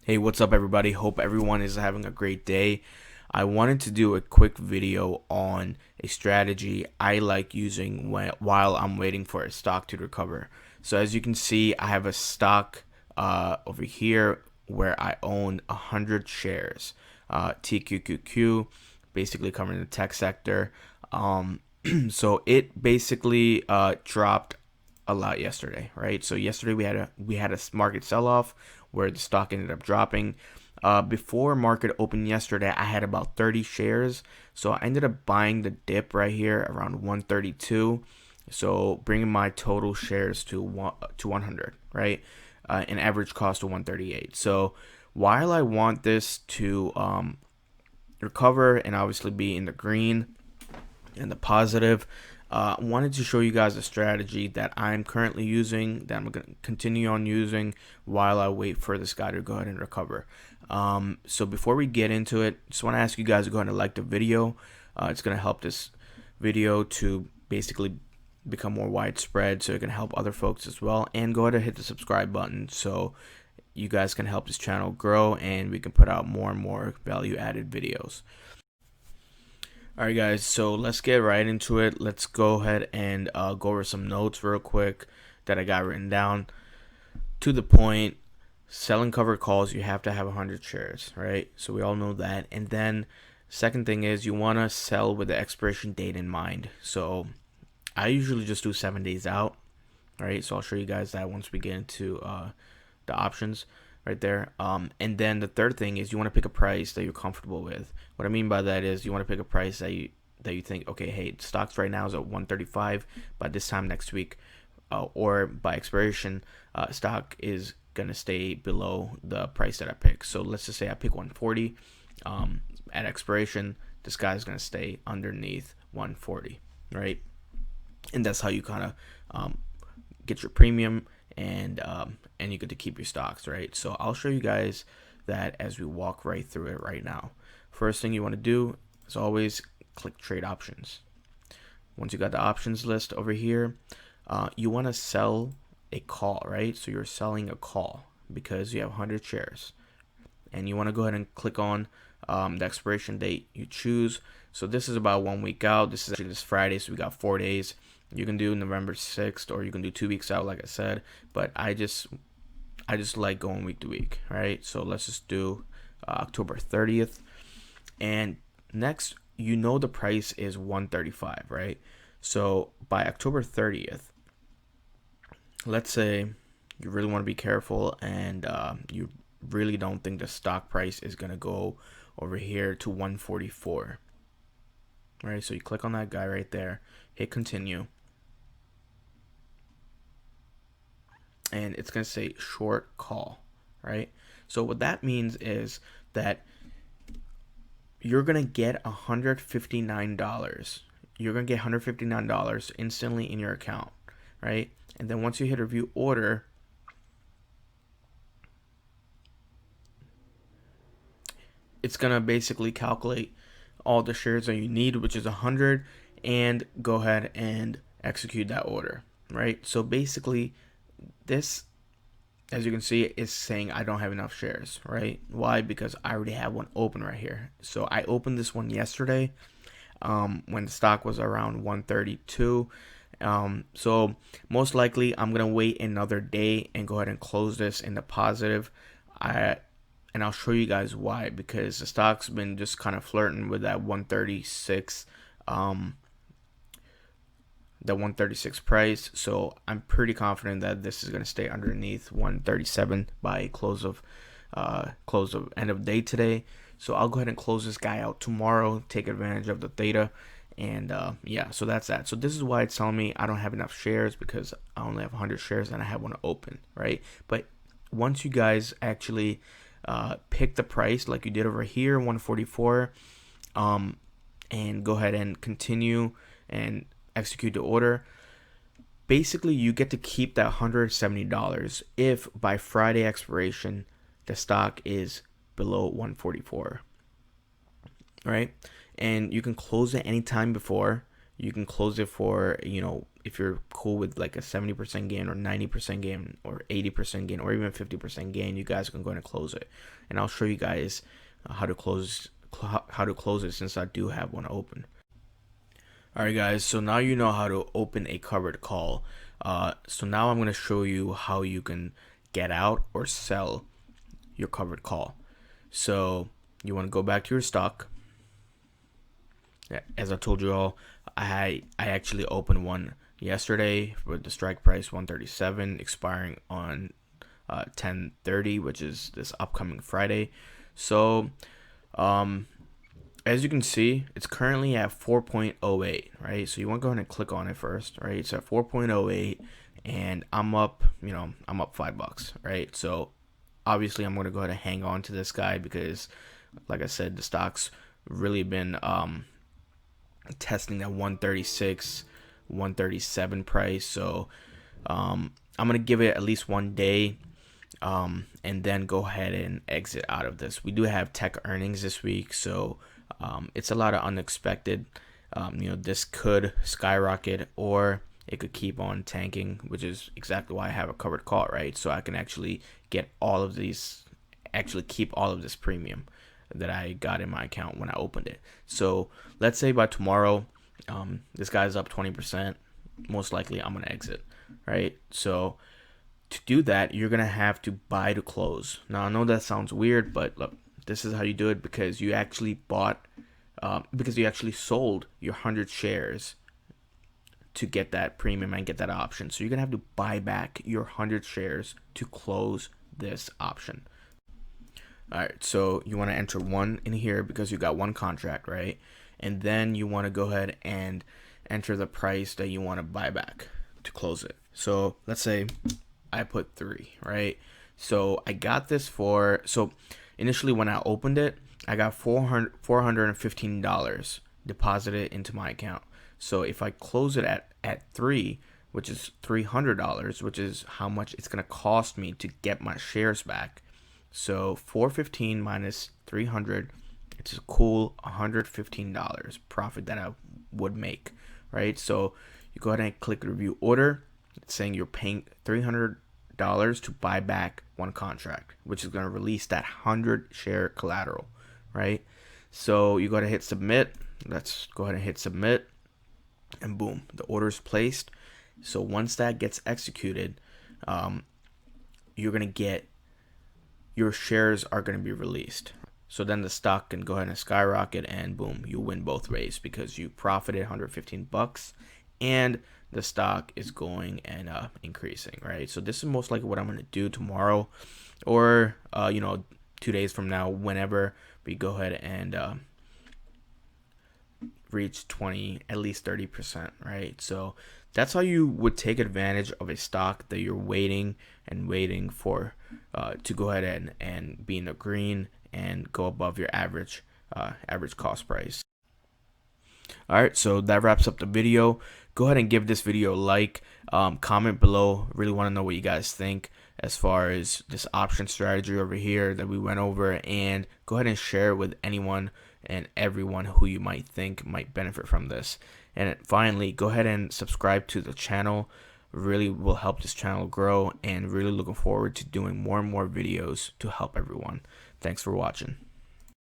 Hey, what's up, everybody? Hope everyone is having a great day. I wanted to do a quick video on a strategy I like using while I'm waiting for a stock to recover. So as you can see, I have a stock over here where I own 100 shares. TQQQ, basically covering the tech sector. So it basically dropped a lot yesterday, right? So yesterday we had a market sell-off where the stock ended up dropping. Before market opened yesterday, I had about 30 shares, so I ended up buying the dip right here around 132. So bringing my total shares to 100, right? An average cost of 138. So while I want this to recover and obviously be in the green and the positive, wanted to show you guys a strategy that I'm currently using, that I'm going to continue on using while I wait for this guy to go ahead and recover. So before we get into it, just want to ask you guys to go ahead and like the video. It's going to help this video to basically become more widespread, so it can help other folks as well. And go ahead and hit the subscribe button so you guys can help this channel grow and we can put out more and more value added videos. Alright guys, so let's get right into it. Let's go ahead and go over some notes real quick that I got written down. To the point, selling covered calls, you have to have 100 shares, right? So we all know that. And then second thing is you want to sell with the expiration date in mind. So I usually just do 7 days out, right? So I'll show you guys that once we get into the options right there. And then the third thing is you want to pick a price that you're comfortable with. What I mean by that is you want to pick a price that you think, okay, hey, stocks right now is at 135, by this time next week, or by expiration, stock is gonna stay below the price that I pick. So let's just say I pick 140. At expiration, this guy's gonna stay underneath 140, right? And that's how you kind of get your premium and you get to keep your stocks, right? So I'll show you guys that as we walk right through it right now. First thing you want to do is always click trade options. Once you got the options list over here, you want to sell a call, right? So you're selling a call because you have 100 shares, and you want to go ahead and click on the expiration date you choose. So this is about 1 week out. This is actually this Friday, so we got 4 days. You can do November 6th, or you can do 2 weeks out, like I said. But I just like going week to week, right? So let's just do October 30th. And next, you know the price is 135, right? So by October 30th, let's say you really want to be careful and you really don't think the stock price is going to go over here to 144, right? So you click on that guy right there, hit continue, and it's going to say short call, right? So what that means is that you're going to get $159. You're going to get $159 instantly in your account, right? And then once you hit review order, it's going to basically calculate all the shares that you need, which is 100, and go ahead and execute that order, right? So basically this, as you can see, is saying I don't have enough shares, right? Why? Because I already have one open right here. So I opened this one yesterday when the stock was around 132. So most likely I'm gonna wait another day and go ahead and close this in the positive. And I'll show you guys why, because the stock's been just kind of flirting with that 136 the 136 price. So I'm pretty confident that this is going to stay underneath 137 by close of end of day today. So I'll go ahead and close this guy out tomorrow, take advantage of the theta, and yeah, so that's that. So this is why it's telling me I don't have enough shares, because I only have 100 shares and I have one open, right? But once you guys actually pick the price like you did over here, 144, and go ahead and continue and execute the order, basically you get to keep that $170 if by Friday expiration the stock is below 144, right? And you can close it anytime before. you can close it for, if you're cool with like a 70% gain or 90% gain or 80% gain or even 50% gain, you guys can go ahead and close it. And I'll show you guys how to close it, since I do have one open. Alright guys, so now you know how to open a covered call. So now I'm going to show you how you can get out or sell your covered call. So you want to go back to your stock. As I told you all, I actually opened one yesterday with the strike price 137, expiring on 10/30, which is this upcoming Friday. So as you can see, it's currently at 4.08, right? So you want to go ahead and click on it first, right? It's at 4.08, and I'm up $5, right? So obviously I'm going to go ahead and hang on to this guy because, like I said, the stock's really been testing that 136, 137 price. So I'm going to give it at least one day, and then go ahead and exit out of this. We do have tech earnings this week, so it's a lot of unexpected. This could skyrocket or it could keep on tanking, which is exactly why I have a covered call, right? So I can actually get all of these, keep all of this premium that I got in my account when I opened it. So let's say by tomorrow, this guy's up 20%. Most likely I'm gonna exit, right? So to do that, you're gonna have to buy to close. Now I know that sounds weird, but look, this is how you do it, because you actually sold your 100 shares to get that premium and get that option. So you're gonna have to buy back your 100 shares to close this option. Alright, so you want to enter one in here because you got one contract, right? And then you want to go ahead and enter the price that you want to buy back to close it. So let's say I put 3, right? So I got this so initially when I opened it, I got $415 deposited into my account. So if I close it at 3, which is $300, which is how much it's going to cost me to get my shares back. So 415 minus 300, it's a cool $115 profit that I would make, right? So you go ahead and click review order. It's saying you're paying $300 to buy back one contract, which is going to release that 100 share collateral, right? So you go ahead and hit submit. Let's go ahead and hit submit, and boom, the order is placed. So once that gets executed, you're going to get, your shares are going to be released. So then the stock can go ahead and skyrocket, and boom, you win both ways because you profited $115 and the stock is going and increasing, right? So this is most likely what I'm going to do tomorrow, or 2 days from now, whenever we go ahead and reach 20, at least 30%, right? So that's how you would take advantage of a stock that you're waiting for to go ahead and be in the green and go above your average cost price. All right, so that wraps up the video. Go ahead and give this video a like, comment below. Really want to know what you guys think as far as this option strategy over here that we went over, and go ahead and share it with anyone and everyone who you might think might benefit from this. And finally, go ahead and subscribe to the channel. Really will help this channel grow, and really looking forward to doing more and more videos to help everyone. Thanks for watching.